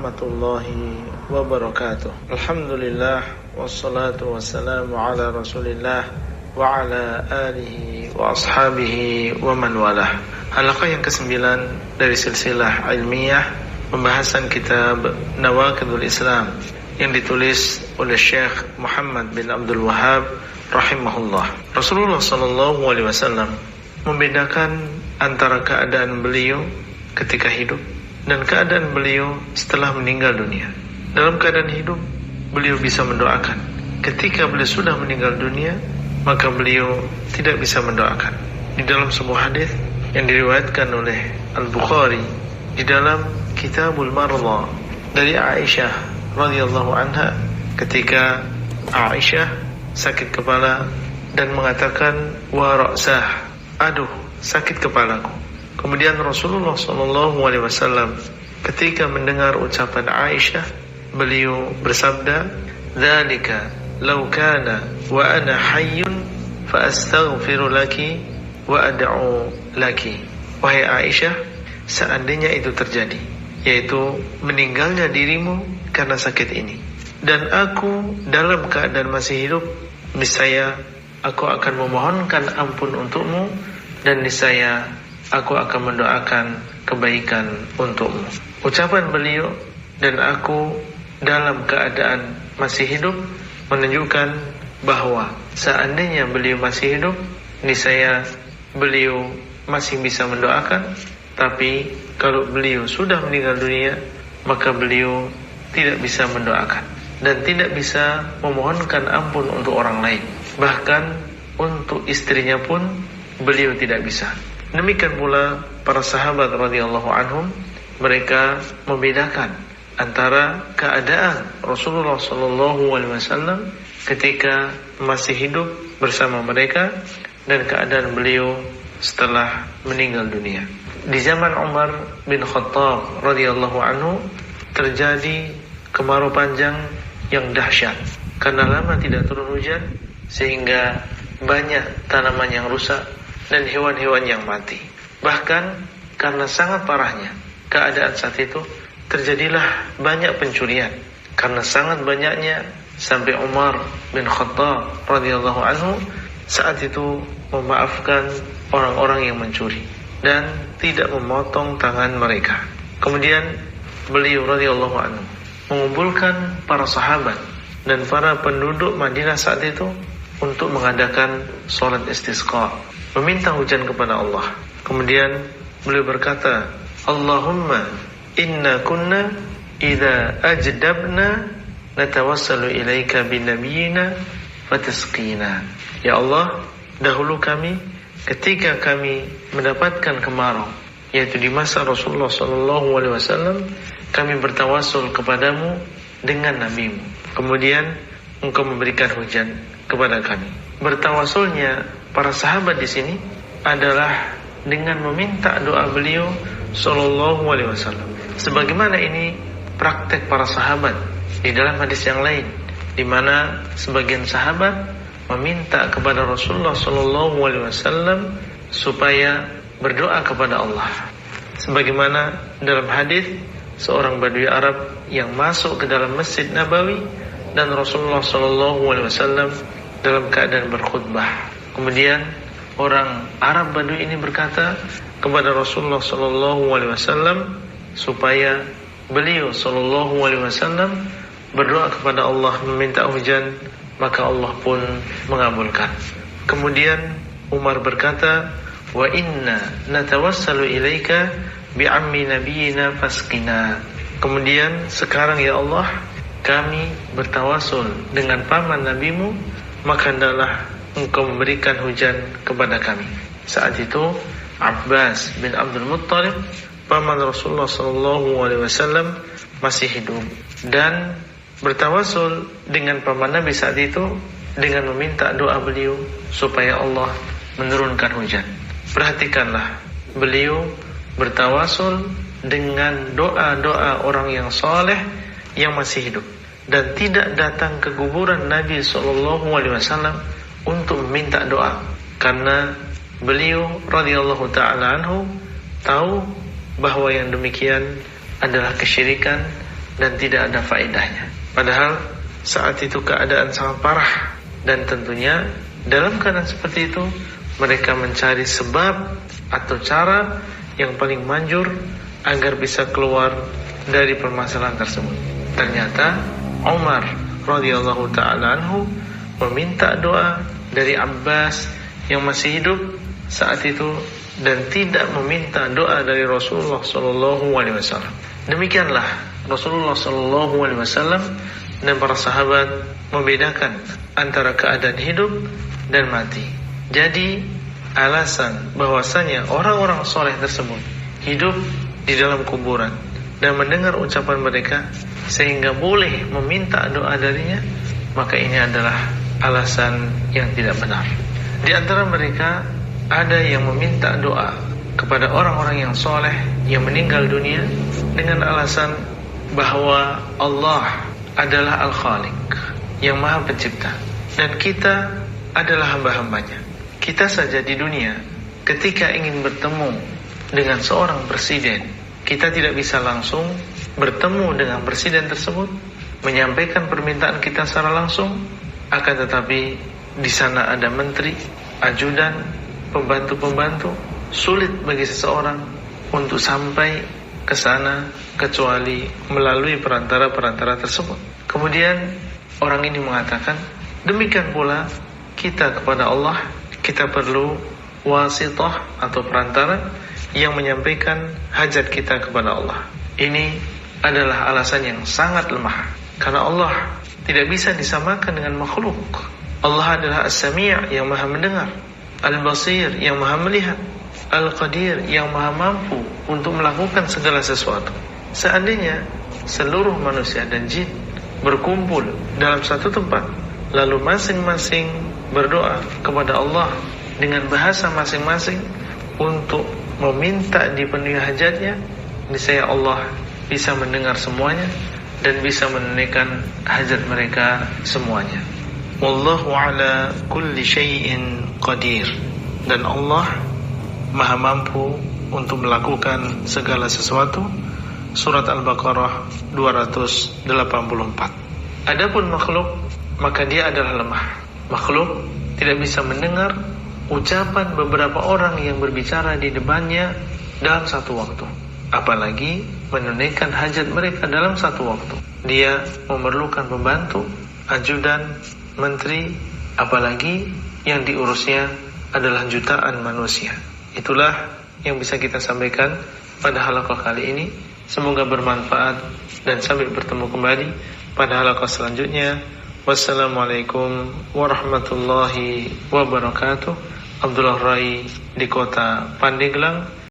warahmatullahi wabarakatuh. Alhamdulillah wassalatu wassalamu ala Rasulillah wa ala alihi wa ashabihi wa man walah. Halaqah yang ke-9 dari silsilah ilmiah pembahasan kitab Nawaqidul Islam yang ditulis oleh Syekh Muhammad bin Abdul Wahhab rahimahullah. Rasulullah sallallahu alaihi wasallam membedakan antara keadaan beliau ketika hidup dan keadaan beliau setelah meninggal dunia. Dalam keadaan hidup, beliau bisa mendoakan. Ketika beliau sudah meninggal dunia, maka beliau tidak bisa mendoakan. Di dalam sebuah hadis yang diriwayatkan oleh Al-Bukhari di dalam Kitabul Marḍā dari Aisyah radhiyallahu anha, ketika Aisyah sakit kepala dan mengatakan wa ra'sah, aduh sakit kepalaku. Kemudian Rasulullah SAW ketika mendengar ucapan Aisyah, beliau bersabda, "Dzalika law kana wa ana hayyun fa astaghfiru laki wa ad'u laki." Wahai Aisyah, seandainya itu terjadi, yaitu meninggalnya dirimu karena sakit ini, dan aku dalam keadaan masih hidup, niscaya aku akan memohonkan ampun untukmu, dan niscaya aku akan mendoakan kebaikan untukmu. Ucapan beliau dan aku dalam keadaan masih hidup menunjukkan bahwa seandainya beliau masih hidup, niscaya beliau masih bisa mendoakan. Tapi kalau beliau sudah meninggal dunia, maka beliau tidak bisa mendoakan dan tidak bisa memohonkan ampun untuk orang lain. Bahkan untuk istrinya pun beliau tidak bisa. Demikian pula para sahabat radhiyallahu anhum, mereka membedakan antara keadaan Rasulullah SAW ketika masih hidup bersama mereka dan keadaan beliau setelah meninggal dunia. Di zaman Umar bin Khattab radhiyallahu anhu terjadi kemarau panjang yang dahsyat karena lama tidak turun hujan, sehingga banyak tanaman yang rusak dan hewan-hewan yang mati. Bahkan karena sangat parahnya keadaan saat itu, terjadilah banyak pencurian. Karena sangat banyaknya, sampai Umar bin Khattab radhiyallahu anhu saat itu memaafkan orang-orang yang mencuri dan tidak memotong tangan mereka. Kemudian beliau radhiyallahu anhu mengumpulkan para sahabat dan para penduduk Madinah saat itu untuk mengadakan sholat istisqa, meminta hujan kepada Allah. Kemudian beliau berkata, Allahumma inna kunna idza ajdabna natawassalu ilaika binabiyina fatasqina. Ya Allah, dahulu kami ketika kami mendapatkan kemarau, yaitu di masa Rasulullah SAW, kami bertawassul kepadamu dengan nabimu, kemudian engkau memberikan hujan kepada kami. Bertawassulnya para sahabat di sini adalah dengan meminta doa beliau sallallahu alaihi wasallam. Sebagaimana ini praktek para sahabat di dalam hadis yang lain, di mana sebagian sahabat meminta kepada Rasulullah sallallahu alaihi wasallam supaya berdoa kepada Allah. Sebagaimana dalam hadis seorang Badui Arab yang masuk ke dalam Masjid Nabawi dan Rasulullah sallallahu alaihi wasallam dalam keadaan berkhutbah. Kemudian orang Arab Badui ini berkata kepada Rasulullah sallallahu alaihi wasallam supaya beliau sallallahu alaihi wasallam berdoa kepada Allah meminta hujan, maka Allah pun mengabulkan. Kemudian Umar berkata, "Wa inna natawassalu ilaika bi'ammi nabiyina fasqina." Kemudian sekarang ya Allah, kami bertawasul dengan paman nabimu, maka hendaklah engkau memberikan hujan kepada kami. Saat itu Abbas bin Abdul Muttalib, paman Rasulullah SAW, masih hidup dan bertawasul dengan paman Nabi saat itu dengan meminta doa beliau supaya Allah menurunkan hujan. Perhatikanlah, beliau bertawasul dengan doa-doa orang yang saleh yang masih hidup dan tidak datang ke kuburan Nabi SAW untuk meminta doa, karena beliau radhiyallahu ta'ala anhu tahu bahwa yang demikian adalah kesyirikan dan tidak ada faedahnya. Padahal saat itu keadaan sangat parah, dan tentunya dalam keadaan seperti itu mereka mencari sebab atau cara yang paling manjur agar bisa keluar dari permasalahan tersebut. Ternyata Umar radhiyallahu ta'ala anhu meminta doa dari Abbas yang masih hidup saat itu dan tidak meminta doa dari Rasulullah sallallahu alaihi wasallam. Demikianlah Rasulullah sallallahu alaihi wasallam dan para sahabat membedakan antara keadaan hidup dan mati. Jadi alasan bahwasanya orang-orang soleh tersebut hidup di dalam kuburan dan mendengar ucapan mereka sehingga boleh meminta doa darinya, maka ini adalah alasan yang tidak benar. Di antara mereka ada yang meminta doa kepada orang-orang yang soleh yang meninggal dunia dengan alasan bahwa Allah adalah Al-Khaliq, yang Maha Pencipta, dan kita adalah hamba-hambanya. Kita saja di dunia ketika ingin bertemu dengan seorang presiden, kita tidak bisa langsung bertemu dengan presiden tersebut, menyampaikan permintaan kita secara langsung. Akan tetapi di sana ada menteri, ajudan, pembantu-pembantu. Sulit bagi seseorang untuk sampai ke sana kecuali melalui perantara-perantara tersebut. Kemudian orang ini mengatakan, demikian pula kita kepada Allah, kita perlu wasithah atau perantara yang menyampaikan hajat kita kepada Allah. Ini adalah alasan yang sangat lemah, karena Allah tidak bisa disamakan dengan makhluk. Allah adalah As-Sami' yang maha mendengar, Al-Basir yang maha melihat, Al-Qadir yang maha mampu untuk melakukan segala sesuatu. Seandainya seluruh manusia dan jin berkumpul dalam satu tempat, lalu masing-masing berdoa kepada Allah dengan bahasa masing-masing untuk meminta dipenuhi hajatnya, niscaya Allah bisa mendengar semuanya dan bisa menunaikan hajat mereka semuanya. Wallahu ala kulli syai'in qadir. Dan Allah maha mampu untuk melakukan segala sesuatu. Surat Al-Baqarah 284. Adapun makhluk, maka dia adalah lemah. Makhluk tidak bisa mendengar ucapan beberapa orang yang berbicara di depannya dalam satu waktu, apalagi menunaikan hajat mereka dalam satu waktu. Dia memerlukan pembantu, ajudan, menteri, apalagi yang diurusnya adalah jutaan manusia. Itulah yang bisa kita sampaikan pada halaqah kali ini. Semoga bermanfaat dan sampai bertemu kembali pada halaqah selanjutnya. Wassalamualaikum warahmatullahi wabarakatuh. Abdullah Rai di kota Pandeglang.